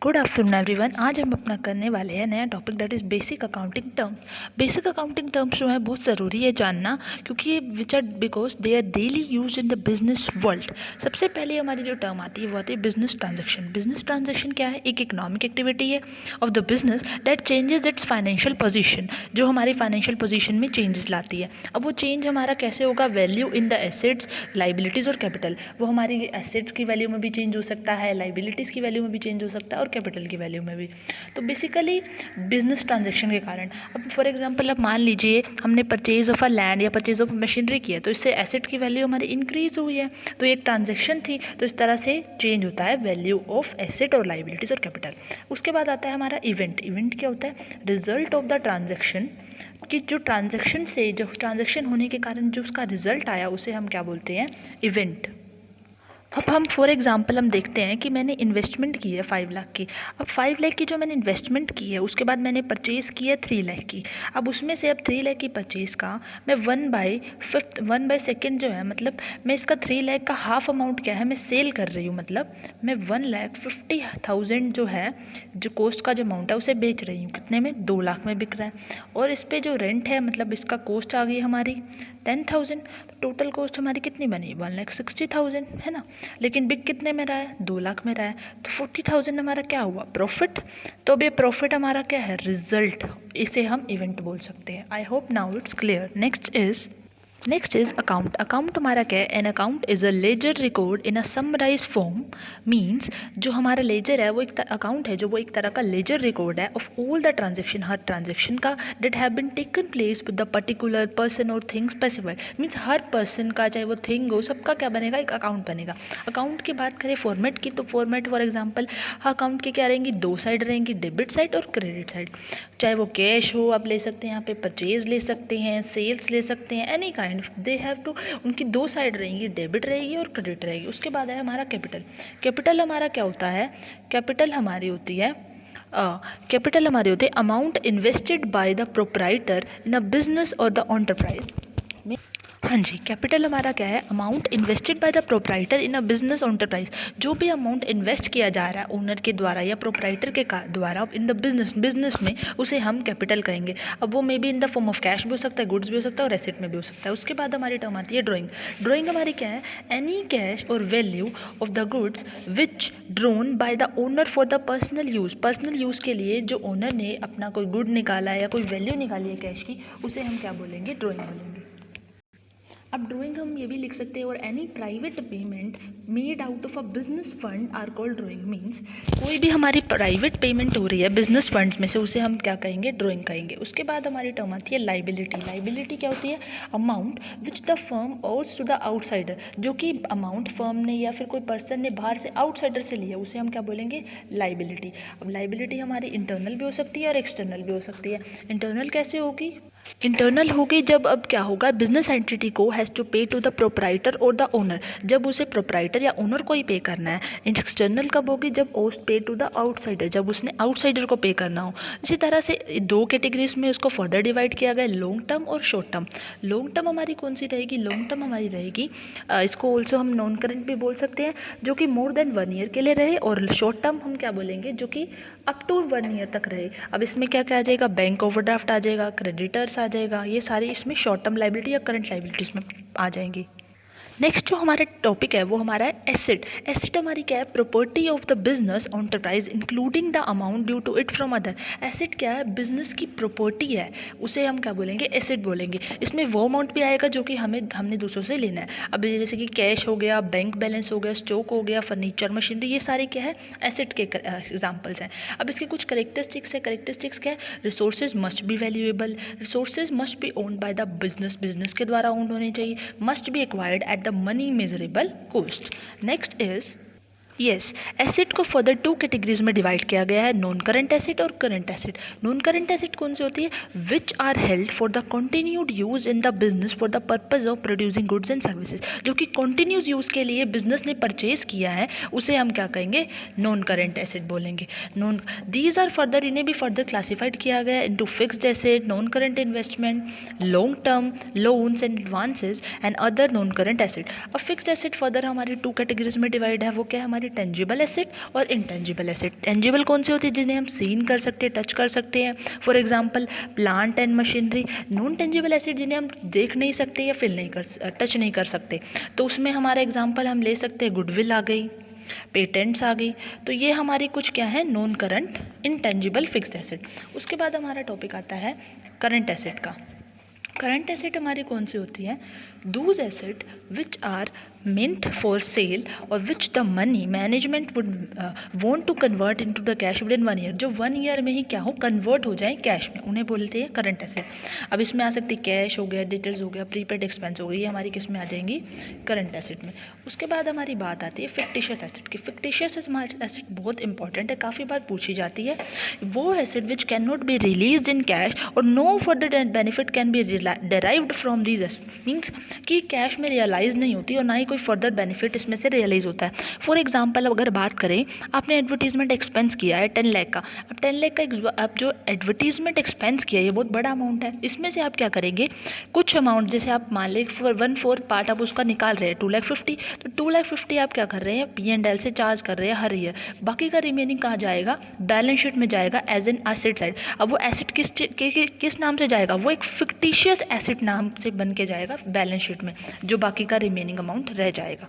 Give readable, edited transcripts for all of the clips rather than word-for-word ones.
Good afternoon everyone. आज हम अपना करने वाले हैं नया topic that is basic accounting terms. Basic accounting terms जो है बहुत ज़रूरी है जानना, क्योंकि ये which are because they are daily use in the business world. सबसे पहले हमारी जो टर्म आती है वो आती है बिजनेस ट्रांजेक्शन। बिजनेस ट्रांजेक्शन क्या है? एक इकोनॉमिक एक्टिविटी है of the business that changes it's financial position, जो हमारी फाइनेंशियल पोजीशन में चेंजेस लाती है। अब वो चेंज हमारा कैसे होगा? Value in the assets, liabilities और कैपिटल। वो हमारी एसेट्स की वैल्यू में भी चेंज हो सकता है, लाइबिलिटीज़ की वैल्यू में भी चेंज हो सकता है और कैपिटल की वैल्यू में भी। तो बेसिकली बिजनेस ट्रांजैक्शन के कारण, अब फॉर एग्जांपल अब मान लीजिए हमने परचेज ऑफ अ लैंड या परचेज ऑफ मशीनरी किया, तो इससे एसेट की वैल्यू हमारी इंक्रीज हुई है, तो एक ट्रांजैक्शन थी। तो इस तरह से चेंज होता है वैल्यू ऑफ एसेट और लाइबिलिटीज़ और कैपिटल। उसके बाद आता है हमारा इवेंट। इवेंट क्या होता है? रिजल्ट ऑफ द ट्रांजैक्शन, कि जो ट्रांजैक्शन होने के कारण जो उसका रिजल्ट आया उसे हम क्या बोलते हैं? इवेंट। अब हम फॉर एग्जांपल हम देखते हैं कि मैंने इन्वेस्टमेंट की है 5 लाख की। अब 5 लाख की जो मैंने इन्वेस्टमेंट की है उसके बाद मैंने परचेज़ की है 3 लाख की। अब उसमें से अब 3 लाख की परचेज़ का मैं 1/2 जो है, मतलब मैं इसका 3 लाख का हाफ अमाउंट क्या है, मैं सेल कर रही हूँ। मतलब मैं 1,50,000 जो है, जो कॉस्ट का जो अमाउंट है उसे बेच रही हूँ। कितने में? 2 लाख में बिक रहा है। और इस पर जो रेंट है, मतलब इसका कॉस्ट आ गई हमारी 10,000। टोटल कॉस्ट हमारी कितनी बनी? 1,60,000 है ना। लेकिन बिक कितने में रहा है? 2 लाख में रहा है। तो 40,000 हमारा क्या हुआ? प्रॉफिट। तो अब ये प्रॉफिट हमारा क्या है? रिजल्ट। इसे हम इवेंट बोल सकते हैं। I hope now it's clear. Next is account. Account हमारा क्या है? An account is a ledger record in a summarise form. Means जो हमारा लेजर है वो एक अकाउंट है, जो वो एक तरह का लेजर रिकॉर्ड है ऑफ ऑल द ट्रांजेक्शन, हर ट्रांजेक्शन का, that have been taken place with the particular person और थिंग स्पेसिफाइड। मीन्स हर पर्सन का, चाहे वो थिंग हो, सबका क्या बनेगा? एक अकाउंट बनेगा। अकाउंट की बात करें फॉर्मेट की, तो फॉर्मेट फॉर एग्जाम्पल अकाउंट के क्या रहेंगी? 2 साइड रहेंगी, डेबिट साइड और क्रेडिट साइड। चाहे वो कैश हो, आप ले सकते हैं, यहाँ पे परचेज ले सकते हैं, सेल्स ले सकते हैं, any kind they have to. उनकी 2 साइड रहेंगी, डेबिट रहेगी और क्रेडिट रहेगी। उसके बाद है हमारा कैपिटल। कैपिटल हमारा क्या होता है? कैपिटल हमारी होती है amount invested by the proprietor in a business और द एंटरप्राइज। हाँ जी, कैपिटल हमारा क्या है? Amount invested by the proprietor in a business enterprise. जो भी अमाउंट इन्वेस्ट किया जा रहा है ओनर के द्वारा या प्रोप्राइटर के द्वारा इन द बिजनेस में, उसे हम कैपिटल कहेंगे। अब वो may be in the form of cash भी हो सकता है, गुड्स भी हो सकता है और एसेट में भी हो सकता है। उसके बाद हमारी टर्म आती है ड्रॉइंग। ड्रॉइंग हमारी क्या है? एनी कैश और value of the goods which drone by the owner for the personal use. Personal use के लिए जो ओनर ने अपना कोई गुड निकाला है या कोई वैल्यू निकाली है कैश की, उसे हम क्या बोलेंगे? ड्रॉइंग बोलेंगे। अब ड्राइंग हम ये भी लिख सकते हैं, और any private payment made out of a business fund are called drawing. Means कोई भी हमारी प्राइवेट पेमेंट हो रही है बिजनेस फंड्स में से, उसे हम क्या कहेंगे? ड्राइंग कहेंगे। उसके बाद हमारी टर्म आती है लाइबिलिटी। लाइबिलिटी क्या होती है? Amount which the firm owes to the outsider. जो कि अमाउंट फर्म ने या फिर कोई पर्सन ने बाहर से, आउटसाइडर से लिया, उसे हम क्या बोलेंगे? लाइबिलिटी। अब लाइबिलिटी हमारी इंटरनल भी हो सकती है और एक्सटर्नल भी हो सकती है। इंटरनल कैसे होगी? इंटरनल होगी जब, अब क्या होगा, बिजनेस एंटिटी को हैज़ टू पे टू द प्रोप्राइटर और द ओनर, जब उसे प्रोप्राइटर या ओनर को ही पे करना है। एक्सटर्नल कब होगी? जब ओस्ट पे टू द आउटसाइडर, जब उसने आउटसाइडर को पे करना हो। इसी तरह से 2 कैटेगरीज में उसको फर्दर डिवाइड किया गया, लॉन्ग टर्म और शॉर्ट टर्म। लॉन्ग टर्म हमारी कौन सी रहेगी? लॉन्ग टर्म हमारी रहेगी, इसको ऑल्सो हम नॉन करेंट भी बोल सकते हैं, जो कि मोर देन 1 ईयर के लिए रहे। और शॉर्ट टर्म हम क्या बोलेंगे? जो कि अप टू 1 ईयर तक रहे। अब इसमें क्या क्या आ जाएगा? बैंक ओवरड्राफ्ट आ जाएगा, क्रेडिटर्स आ जाएगा, ये सारी इसमें शॉर्ट टर्म लाइबिलिटी या करंट लाइबिलिटीज में आ जाएंगी। नेक्स्ट जो हमारा टॉपिक है वो हमारा है एसेट। एसेट हमारी क्या है? Property of the business enterprise including the amount due to it from other. Asset क्या है? बिजनेस की प्रॉपर्टी है, उसे हम क्या बोलेंगे? एसेट बोलेंगे। इसमें वो अमाउंट भी आएगा जो कि हमने दूसरों से लेना है। अब ये जैसे कि कैश हो गया, बैंक बैलेंस हो गया, स्टॉक हो गया, फर्नीचर, मशीनरी, ये सारे क्या है? एसेट के एग्जाम्पल्स हैं। अब इसके कुछ करेक्टरिस्टिक्स है। करेक्टरिस्टिक्स क्या है? Resources must be valuable, resources must be owned by the business, business के द्वारा ओन्ड होने चाहिए, must be acquired at the money measurable cost. Next is yes, asset को फर्दर 2 कैटेगरीज में डिवाइड किया गया है, नॉन करंट एसेट और current asset. Non current asset कौन सी होती है? Which are held for the continued use in the business for the purpose of producing goods and services. जो कि कंटिन्यूस यूज के लिए बिजनेस ने परचेज किया है, उसे हम क्या कहेंगे? नॉन करंट एसेट बोलेंगे। नॉन दीज आर फर्दर, इन्हें भी फर्दर क्लासिफाइड किया गया है into fixed asset, non current investment, long term loans and advances and other non current asset. अब फिक्स्ड एसेट फर्दर हमारी 2 कैटेगरीज में डिवाइड है। वो क्या है? हमारी हमारी टेंजिबल एसेट और इनटेंजिबल एसेट। टेंजिबल कौन सी होती है? जिन्हें हम सीन कर सकते हैं, टच कर सकते हैं, for example plant and machinery. Non tangible asset जिन्हें हम देख नहीं सकते या फील नहीं कर टच नहीं कर सकते, तो उसमें हमारा एग्जांपल हम ले सकते हैं गुडविल आ गई, पेटेंट्स आ गई। तो ये हमारी कुछ क्या है? Non current intangible fixed asset. उसके बाद हमारा टॉपिक आता है करंट एसेट का। करंट एसेट हमारी कौन सी होती है? Those asset which are meant for sale और which the money management would want to convert into the cash within 1 year, जो 1 ईयर में ही क्या हो? कन्वर्ट हो जाए कैश में, उन्हें बोलते हैं करंट एसेट। अब इसमें आ सकती है कैश हो गया, डिटेल्स हो गया, प्रीपेड एक्सपेंस हो गई, ये हमारी किस में आ जाएंगी? करंट एसेट में। उसके बाद हमारी बात आती है फिक्टिशियस एसेट की। फिक्टिशियस एसेट बहुत इंपॉर्टेंट है, काफ़ी बार पूछी जाती है। वो asset which can not be release in cash और no further benefit can be derived from these asset, means कि कैश में रियलाइज नहीं होती और ना ही कोई फर्दर बेनिफिट इसमें से रियलाइज होता है। फॉर एग्जांपल अगर बात करें, आपने एडवर्टीजमेंट एक्सपेंस किया है 10 लाख का। अब 10 लाख का आप जो एडवर्टीजमेंट एक्सपेंस किया है, ये बहुत बड़ा अमाउंट है। इसमें से आप क्या करेंगे? कुछ अमाउंट, जैसे आप मान लें 1/4 पार्ट आप उसका निकाल रहे हैं 2,50,000, तो 2,50,000 आप क्या कर रहे हैं? P&L से चार्ज कर रहे हैं हर ईयर। बाकी का रिमेनिंग कहाँ जाएगा? बैलेंस शीट में जाएगा एज एन एसेट साइड। अब वो एसेट किस नाम से जाएगा? वो एक फिक्टिशियस एसेट नाम से बन के जाएगा बैलेंस शीट में, जो बाकी का रिमेनिंग अमाउंट रह जाएगा।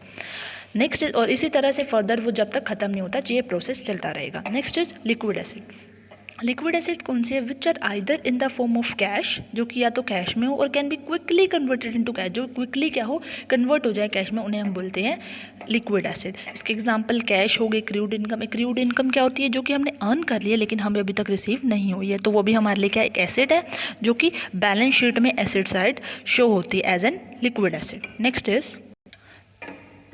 नेक्स्ट, और इसी तरह से फर्दर वो जब तक खत्म नहीं होता, ये प्रोसेस चलता रहेगा। Next is liquid asset. Liquid asset कौन से है? Which are either in the form of cash, जो कि या तो कैश में हो, और can be quickly converted into cash, जो क्विकली क्या हो? कन्वर्ट हो जाए कैश में, उन्हें हम बोलते हैं लिक्विड एसेट। इसके एग्जांपल कैश हो गए, क्रूड इनकम। क्रूड इनकम क्या होती है? जो कि हमने अर्न कर लिया लेकिन हमें अभी तक रिसीव नहीं हुई है, तो वो भी हमारे लिए क्या एक एसेट है, जो कि बैलेंस शीट में एसेट साइड शो होती है as an liquid asset.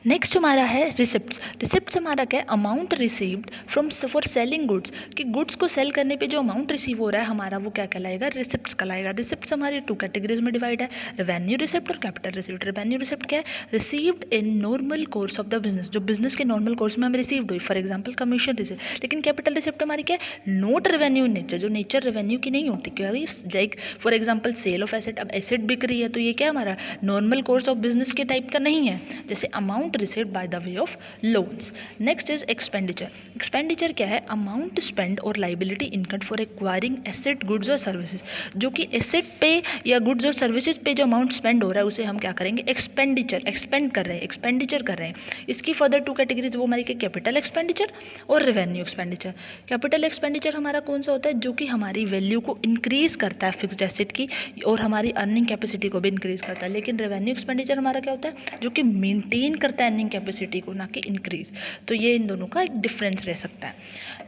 Next हमारा है रिसिप्ट्स। रिसिप्ट्स हमारा क्या है? Amount received from for selling goods, कि गुड्स को सेल करने पे जो अमाउंट रिसीव हो रहा है हमारा, वो क्या कहलाएगा? रिसिप्ट्स कहलाएगा। रिसिप्ट्स हमारी 2 कैटेगरीज में डिवाइड है, रेवेन्यू रिसिप्ट और कैपिटल रिसिप्ट। रेवेन्यू रिसिप्ट क्या है? Received in normal course of the business, जो बिजनेस के नॉर्मल कोर्स में हमें रिसीव्ड हुई, फॉर एग्जाम्पल कमीशन रिसिप्ट। लेकिन कैपिटल रिसिप्ट हमारी क्या है? नॉट रेवेन्यू इन नेचर, जो नेचर रेवेन्यू की नहीं होती। क्या? Like for example sale of asset. अब एसेट बिक रही है तो ये क्या हमारा नॉर्मल कोर्स ऑफ बिजनेस के टाइप का नहीं है, जैसे amount received by the way of loans. Next is expenditure. Expenditure क्या है? अमाउंट स्पेंड और liability income for acquiring asset, goods और सर्विसेज, जो कि एसेट पे या गुड्स और सर्विसेज पे जो अमाउंट स्पेंड हो रहा है उसे हम क्या करेंगे? एक्सपेंडिचर, एक्सपेंड कर रहे हैं, एक्सपेंडिचर कर रहे हैं। इसकी फर्दर 2 कैटेगरीज वो हमारी कैपिटल एक्सपेंडिचर और रेवेन्यू एक्सपेंडिचर। कैपिटल एक्सपेंडिचर हमारा कौन सा होता है? जो कि हमारी वैल्यू को इंक्रीज करता है फिक्स्ड एसेट की, और हमारी अर्निंग कैपेसिटी को भी इंक्रीज करता है। लेकिन रेवेन्यू एक्सपेंडिचर हमारा क्या होता है? जो कि मेंटेन करता है अर्निंग कैपेसिटी को, ना कि इंक्रीज। तो ये इन दोनों का एक डिफरेंस रह सकता है।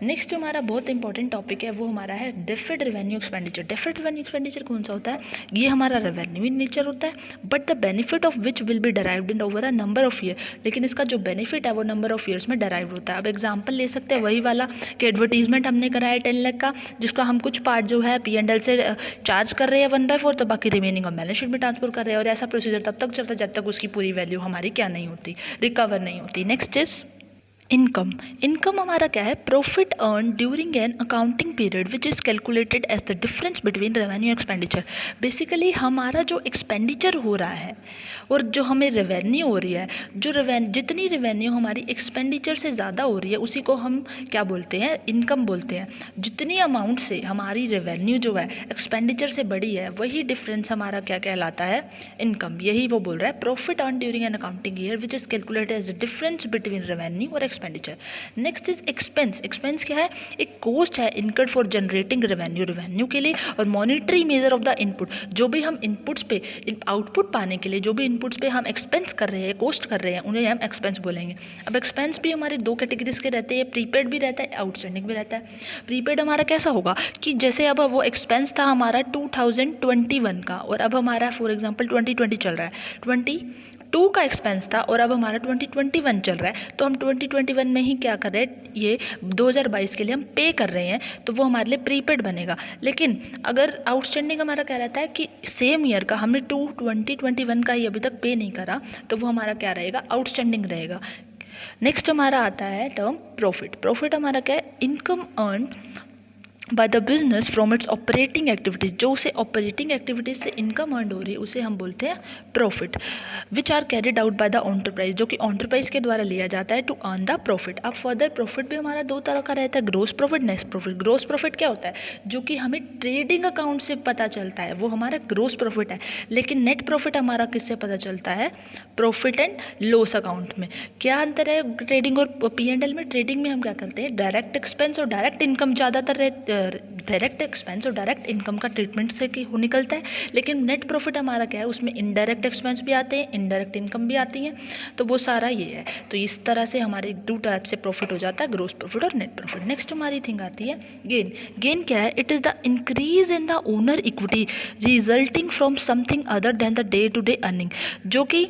नेक्स्ट हमारा बहुत इंपॉर्टेंट टॉपिक है, वो हमारा है deferred revenue expenditure. Deferred revenue expenditure कौन सा होता है? ये हमारा रेवेन्यू इन नेचर होता है, but the benefit of which will be derived in over a number of year. लेकिन इसका जो बेनिफिट है वो नंबर ऑफ ईयर्स में डराइव होता है। अब एग्जाम्पल ले सकते हैं वही वाला कि एडवर्टीजमेंट हमने कराया 10 लाख का, जिसका हम कुछ पार्ट जो है P&L से चार्ज कर रहे हैं 1/4, तो बाकी रिमेनिंग हम बैलेंस शीट में ट्रांसफर कर रहे हैं। और ऐसा प्रोसीजर तब तक चलता है जब तक उसकी पूरी वैल्यू हमारी क्या नहीं होती, रिकवर नहीं होती। Next is income. इनकम हमारा क्या है? Profit earn during an accounting period which is calculated as the difference between revenue expenditure. Basically हमारा जो एक्सपेंडिचर हो रहा है और जो हमें रेवेन्यू हो रही है, जितनी रेवेन्यू हमारी एक्सपेंडिचर से ज़्यादा हो रही है उसी को हम क्या बोलते हैं? इनकम बोलते हैं। जितनी अमाउंट से हमारी रेवेन्यू जो है एक्सपेंडिचर से बड़ी है, वही डिफरेंस हमारा क्या कहलाता है? इनकम। यही वो बोल रहा है, profit earn during an accounting year which is calculated as the difference between revenue और expenditure. Next is expense. Expense क्या है? एक कॉस्ट है incurred for generating revenue, revenue के लिए, और monetary measure of the input. जो भी हम इनपुट्स पे आउटपुट पाने के लिए जो भी इनपुट्स पे हम एक्सपेंस कर रहे हैं, कॉस्ट कर रहे हैं, उन्हें हम एक्सपेंस बोलेंगे। अब एक्सपेंस भी हमारे 2 कैटेगरीज के रहते हैं, प्रीपेड भी रहता है, आउटस्टैंडिंग भी रहता है। प्रीपेड हमारा कैसा होगा कि जैसे अब वो एक्सपेंस था हमारा 2021 का, और अब हमारा फॉर एग्जांपल 2020 चल रहा है, 22 का एक्सपेंस था और अब हमारा 2021 चल रहा है, तो हम 2021 में ही क्या कर रहे हैं? ये 2022 के लिए हम पे कर रहे हैं, तो वो हमारे लिए प्रीपेड बनेगा। लेकिन अगर आउटस्टैंडिंग हमारा क्या रहता है कि सेम ईयर का हमने 2021 का ही अभी तक पे नहीं करा, तो वो हमारा क्या रहेगा? आउटस्टैंडिंग रहेगा। नेक्स्ट हमारा आता है टर्म प्रॉफिट। प्रॉफिट हमारा क्या है? Income earn by the business from its operating activities, जो उसे ऑपरेटिंग एक्टिविटीज़ से इनकम अर्न हो रही है उसे हम बोलते हैं profit, which are carried out by the enterprise, जो कि ऑन्टरप्राइज के द्वारा लिया जाता है टू अर्न द प्रॉफिट। अब फर्दर प्रॉफिट भी हमारा दो तरह का रहता है, gross profit, net profit. Gross profit क्या होता है, जो कि हमें ट्रेडिंग अकाउंट से पता चलता है, वो हमारा ग्रोस प्रॉफिट है। लेकिन नेट प्रॉफिट हमारा किससे पता चलता है, प्रॉफिट एंड लॉस अकाउंट में। क्या अंतर है ट्रेडिंग और P&L में? ट्रेडिंग में हम क्या करते हैं, डायरेक्ट एक्सपेंस और डायरेक्ट इनकम ज़्यादातर डायरेक्ट एक्सपेंस और डायरेक्ट इनकम का ट्रीटमेंट से निकलता है। लेकिन नेट प्रॉफिट हमारा क्या है, उसमें इनडायरेक्ट एक्सपेंस भी आते हैं, इनडायरेक्ट इनकम भी आती है, तो वो सारा ये है। तो इस तरह से हमारे दो टाइप से प्रॉफिट हो जाता है, ग्रोस प्रॉफिट और नेट प्रॉफिट। नेक्स्ट हमारी थिंग आती है गेन। गेन क्या है, it is the increase in the owner equity resulting from something other than the day to day earning, जो कि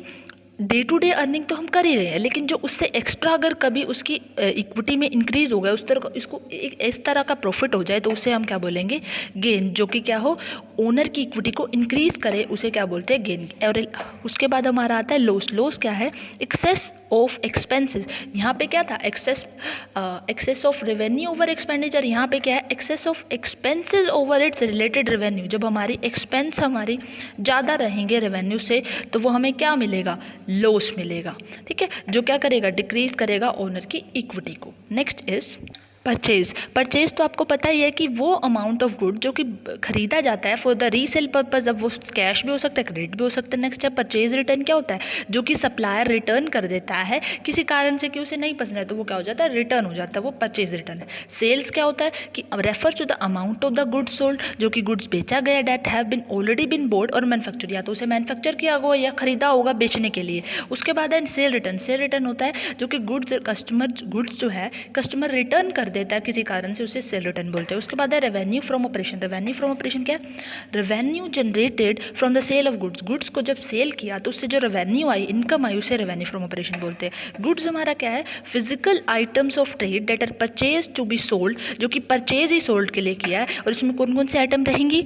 डे टू डे अर्निंग तो हम कर ही रहे हैं, लेकिन जो उससे एक्स्ट्रा अगर कभी उसकी इक्विटी में इंक्रीज हो गया, उस तरह इसको एक इस तरह का प्रॉफिट हो जाए, तो उसे हम क्या बोलेंगे, गेन। जो कि क्या हो, ओनर की इक्विटी को इंक्रीज करे, उसे क्या बोलते हैं, गेन। और उसके बाद हमारा आता है लॉस। लॉस क्या है, एक्सेस ऑफ एक्सपेंसेस। यहाँ पे क्या था, excess of revenue over expenditure. यहाँ पे क्या है, excess of expenses over its related revenue. जब हमारी एक्सपेंस हमारी ज़्यादा रहेंगे रेवेन्यू से, तो वो हमें क्या मिलेगा, लॉस मिलेगा। ठीक है, जो क्या करेगा, डिक्रीज करेगा ओनर की इक्विटी को। Next is purchase. परचेज तो आपको पता ही है कि वो अमाउंट ऑफ गुड जो कि खरीदा जाता है फॉर द रीसेल पर्पज। अब वो कैश भी हो सकता है, क्रेडिट भी हो सकता है। नेक्स्ट है परचेज रिटर्न। क्या होता है, जो कि सप्लायर रिटर्न कर देता है किसी कारण से कि उसे नहीं पसंद है, तो वो क्या हो जाता है, रिटर्न हो जाता है, वो परचेज रिटर्न है। सेल्स क्या होता है कि refer to the amount of the goods sold, जो कि गुड्स बेचा गया, that have been already been bought और मैन्युफैक्चर, या तो उसे मैन्युफैक्चर किया होगा या खरीदा होगा बेचने के लिए। उसके बाद है सेल रिटर्न। सेल रिटर्न होता है जो कि गुड्स जो है कस्टमर रिटर्न कर देता है किसी कारण से, उसे सेल रिटर्न बोलते हैं। उसके बाद है revenue from operation. Revenue from operation क्या है, revenue generated from the sale of goods. Goods को जब सेल किया तो उससे जो रेवेन्यू आई, इनकम आई, उसे रेवेन्यू फ्रॉम ऑपरेशन बोलते हैं। गुड्स हमारा क्या है, physical items of trade that are purchase to be sold, जो कि परचेज ही सोल्ड के लिए किया है। और इसमें कौन कौन से आइटम रहेंगी,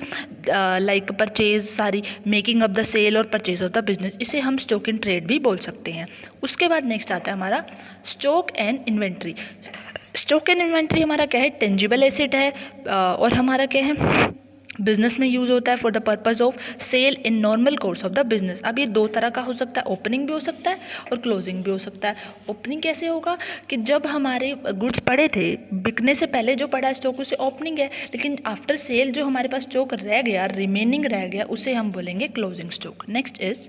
लाइक परचेज सारी, मेकिंग ऑफ द सेल और परचेज ऑफ द बिजनेस। इसे हम स्टॉक इन ट्रेड भी बोल सकते हैं। उसके बाद नेक्स्ट आता है हमारा stock and inventory. Stock and inventory हमारा क्या है, टेंजिबल एसेट है, और हमारा क्या है, बिजनेस में यूज़ होता है for the purpose of sale in normal course of the business. अब ये दो तरह का हो सकता है, ओपनिंग भी हो सकता है और क्लोजिंग भी हो सकता है। ओपनिंग कैसे होगा कि जब हमारे गुड्स पड़े थे, बिकने से पहले जो पड़ा स्टॉक उसे ओपनिंग है, लेकिन आफ्टर सेल जो हमारे पास स्टॉक रह गया, रिमेनिंग रह गया, उसे हम बोलेंगे closing stock. Next is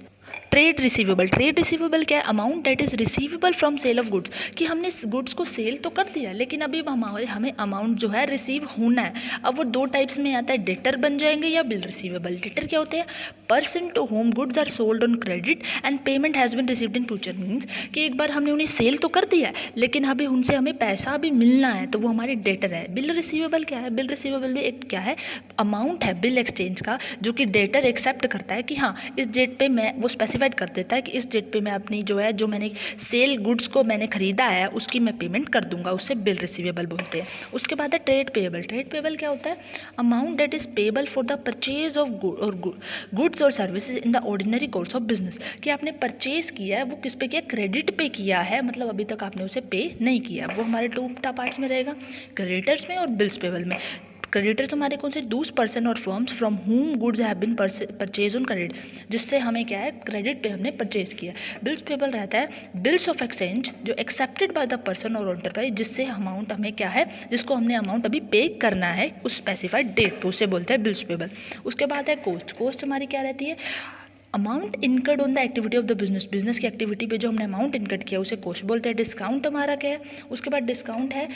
trade receivable. Trade receivable क्या है, amount that is receivable from sale of goods, कि हमने गुड्स को सेल तो कर दिया, लेकिन अभी हमें अमाउंट जो है रिसीव होना है। अब वो दो टाइप्स में आता है, डेटर बन जाएंगे या बिल रिसीवेबल। डेटर क्या होते हैं, person to whom goods are sold on credit and payment has been received in future. Means कि एक बार हमने उन्हें सेल तो कर दिया है, लेकिन अभी उनसे हमें पैसा भी मिलना है, तो वो हमारी डेटर है। बिल रिसीवेबल क्या है, बिल रिसीवेबल भी एक क्या है, अमाउंट है बिल एक्सचेंज का, जो कि डेटर एक्सेप्ट करता है कि हाँ इस डेट पे मैं, वो स्पेसिफाइड कर देता है कि इस डेट पे मैं अपनी जो है, जो मैंने सेल गुड्स को मैंने खरीदा है उसकी मैं पेमेंट कर दूंगा, उससे बिल रिसीवेबल बोलते हैं। उसके बाद है ट्रेड पेएबल। ट्रेड पेएबल क्या होता है, amount that is payable for the purchase of goods और services in the ordinary course of business, कि आपने परचेज किया है, वो किस पे किया, क्रेडिट पे किया है, मतलब अभी तक आपने उसे पे नहीं किया। वो हमारे टू पार्ट्स में रहेगा, क्रेडिटर्स में और बिल्स पेएबल में। क्रेडिटर्स हमारे कौन से, दूस पर्सन और firms from whom goods have been purchase on credit, जिससे हमें क्या है, क्रेडिट पे हमने परचेज किया। बिल्स पेबल रहता है बिल्स ऑफ एक्सचेंज, जो एक्सेप्टेड बाय द पर्सन और एंटरप्राइज, जिससे अमाउंट हमें क्या है, जिसको हमने अमाउंट अभी पे करना है उस स्पेसिफाइड डेट पे, उसे बोलते हैं बिल्स पेबल। उसके बाद है कॉस्ट। कॉस्ट हमारी क्या रहती है, amount incurred on the activity of the business. Business की एक्टिविटी पे जो हमने अमाउंट इनकर्ड किया उसे कॉस्ट बोलते हैं। डिस्काउंट हमारा क्या है, उसके बाद डिस्काउंट है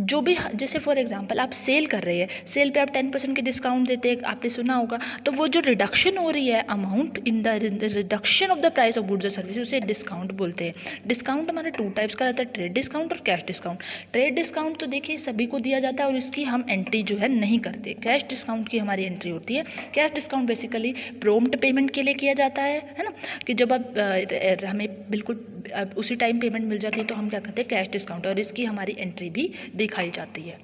जो भी, जैसे फॉर एग्जांपल आप सेल कर रहे हैं, सेल पे आप 10% के डिस्काउंट देते हैं, आपने सुना होगा, तो वो जो रिडक्शन हो रही है amount in the reduction of the price of goods और सर्विस, उसे डिस्काउंट बोलते हैं। डिस्काउंट हमारे टू टाइप्स का रहता है, ट्रेड डिस्काउंट और कैश डिस्काउंट। ट्रेड डिस्काउंट तो देखिए सभी को दिया जाता है और इसकी हम एंट्री जो है नहीं करते। कैश डिस्काउंट की हमारी एंट्री होती है। Cash discount basically prompt payment के लिए किया जाता है ना, कि जब आप हमें बिल्कुल उसी टाइम पेमेंट मिल जाती है तो हम क्या करते हैं, कैश डिस्काउंट, और इसकी हमारी एंट्री भी दिखाई जाती है।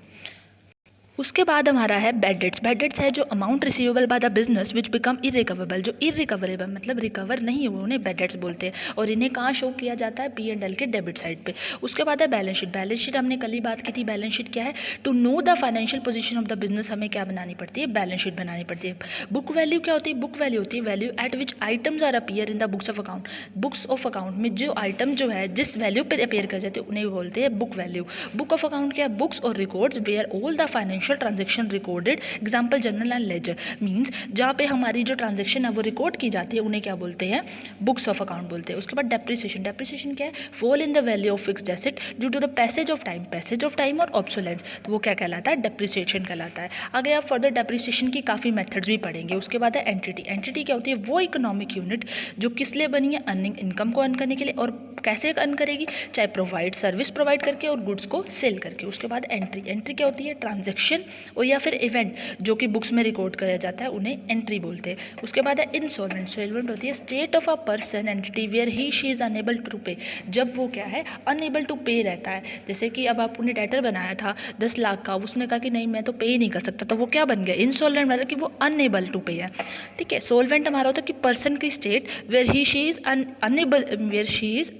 उसके बाद हमारा है बैड डेट्स। बैड डेट्स है जो amount receivable bye the business which become irrecoverable, जो इरिकवरेबल मतलब रिकवर नहीं हुए उन्हें बैड डेट्स बोलते हैं। और इन्हें कहाँ शो किया जाता है, P&L के डेबिट साइड पे। उसके बाद है बैलेंस शीट। बैलेंस शीट हमने कल ही बात की थी। बैलेंस शीट क्या है, to know the financial position of the business हमें क्या बनानी पड़ती है, बैलेंस शीट बनानी पड़ती है। बुक वैल्यू क्या होती है, बुक वैल्यू होती है value at which items are appear in the books of account. Books of account में जो आइटम जो है जिस वैल्यू पे अपीयर कर जाते हैं उन्हें बोलते हैं book value. Book of account क्या है, बुक्स और records where all the financial transaction recorded. Example journal and ledger means जहाँ पे हमारी जो ट्रांजेक्शन है वो रिकॉर्ड की जाती है उन्हें क्या बोलते हैं, बुक्स ऑफ अकाउंट बोलते हैं। उसके बाद डेप्रिसिएशन। डेप्रिसिएशन क्या है, fall in the value of fixed asset due to the passage of time. Passage of time और ऑब्सोलेंस, तो वो क्या कहलाता है, डेप्रिसिएशन कहलाता है। आगे आप फर्दर डेप्रिसिएशन की काफ़ी मेथड्स भी पढ़ेंगे। उसके बाद है एंटिटी। एंटिटी क्या होती है, वो इकोनॉमिक यूनिट जो किस लिए बनी है, अर्निंग इनकम को अर्न करने के लिए। और कैसे अर्न करेगी, चाहे प्रोवाइड सर्विस प्रोवाइड करके और गुड्स को सेल करके। उसके बाद एंट्री। एंट्री क्या होती है, ट्रांजेक्शन और या फिर इवेंट जो कि बुक्स में रिकॉर्ड किया जाता है उन्हें एंट्री बोलते हैं। उसके बाद है इंसॉल्वेंट। इंसॉल्वेंट होती है state of a person entity where he she is unable to pay, जब वो क्या है, अनेबल टू पे रहता है। जैसे कि अब आपने डेटर बनाया था 10 लाख का, उसने कहा कि नहीं मैं तो पे ही नहीं कर सकता, तो वो क्या बन गया, इंसॉल्वेंट, मतलब कि वो अनेबल टू पे है। ठीक है। सोल्वेंट हमारा होता है कि पर्सन की state where he she is unable, where she is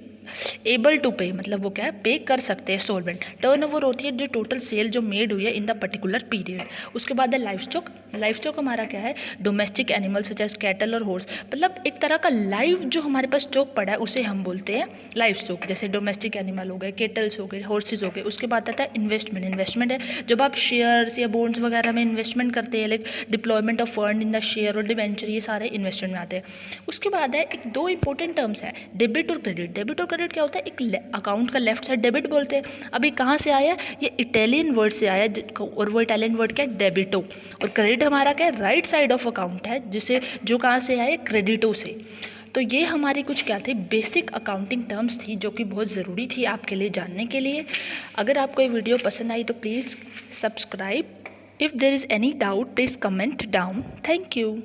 able to pay, मतलब वो क्या है, पे कर सकते हैं। सोल्वेंट। टर्नओवर होती है जो टोटल सेल जो मेड हुई है इन द पर्टिकुलर पीरियड। उसके बाद है लाइफ स्टॉक। लाइफ स्टॉक हमारा क्या है, domestic animal such as cattle और हॉर्स, मतलब एक तरह का लाइव जो हमारे पास स्टॉक पड़ा है उसे हम बोलते हैं लाइफ स्टॉक। जैसे डोमेस्टिक एनिमल हो गए, केटल्स हो गए, हॉर्सेज हो गए। उसके बाद आता है इन्वेस्टमेंट। इन्वेस्टमेंट है जब आप शेयर्स या बॉन्ड्स वगैरह में इन्वेस्टमेंट करते हैं, like deployment of fund in the share और डिवेंचर, ये सारे इन्वेस्टमेंट में आते हैं। उसके बाद है एक दो इंपॉर्टेंट टर्म्स है, डेबिट और क्रेडिट। डेबिट और क्रेडिट क्या होता है, एक अकाउंट का लेफ्ट साइड डेबिट बोलते हैं। अभी कहाँ से आया, ये इटालियन वर्ड से आया और वो इटालियन वर्ड क्या है, डेबिटो। और क्रेडिट हमारा क्या है, राइट साइड ऑफ अकाउंट है, जिसे जो कहाँ से आया, क्रेडिटो से। तो ये हमारी कुछ क्या थे, बेसिक अकाउंटिंग टर्म्स थी जो कि बहुत ज़रूरी थी आपके लिए जानने के लिए। अगर आपको ये वीडियो पसंद आई तो please subscribe. If there is any doubt please comment down. Thank you.